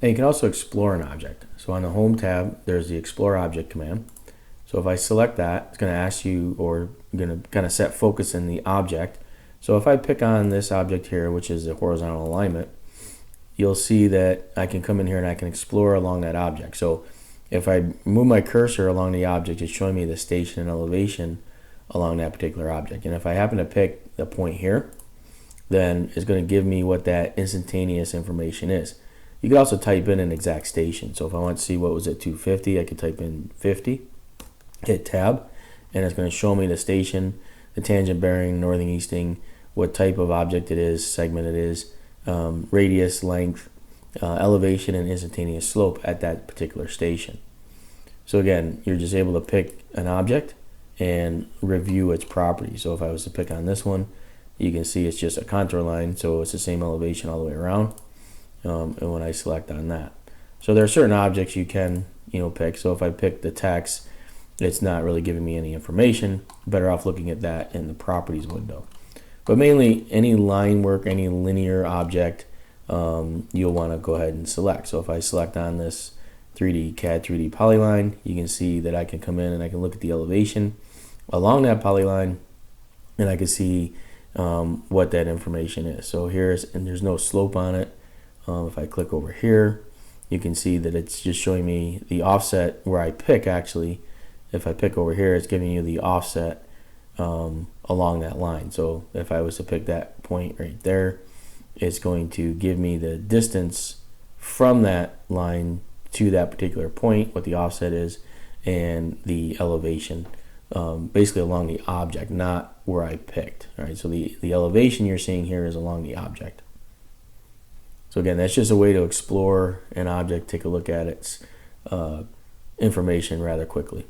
And you can also explore an object. So on the Home tab, there's the Explore Object command. So if I select that, it's going to ask you, or going to kind of set focus in the object. So if I pick on this object here, which is the horizontal alignment, you'll see that I can come in here and I can explore along that object. So if I move my cursor along the object, it's showing me the station and elevation along that particular object. And if I happen to pick the point here, then it's going to give me what that instantaneous information is. You could also type in an exact station. So if I want to see what was at 250, I could type in 50, hit tab, and it's going to show me the station, the tangent bearing, northing, easting, what type of object it is, segment it is, radius, length, elevation, and instantaneous slope at that particular station. So again, you're just able to pick an object and review its properties. So if I was to pick on this one, you can see it's just a contour line, so it's the same elevation all the way around. And when I select on that, so there are certain objects you can pick. So if I pick the text, it's not really giving me any information. Better off looking at that in the properties window. But mainly any line work, any linear object, you'll want to go ahead and select. So if I select on this 3D CAD 3D polyline, you can see that I can come in and I can look at the elevation along that polyline, and I can see what that information is. So there's no slope on it. If I click over here, you can see that it's just showing me the offset where I pick. Actually, if I pick over here, it's giving you the offset along that line. So if I was to pick that point right there, it's going to give me the distance from that line to that particular point, what the offset is, and the elevation, basically along the object, not where I picked. All right, so the elevation you're seeing here is along the object. So again, that's just a way to explore an object, take a look at its information rather quickly.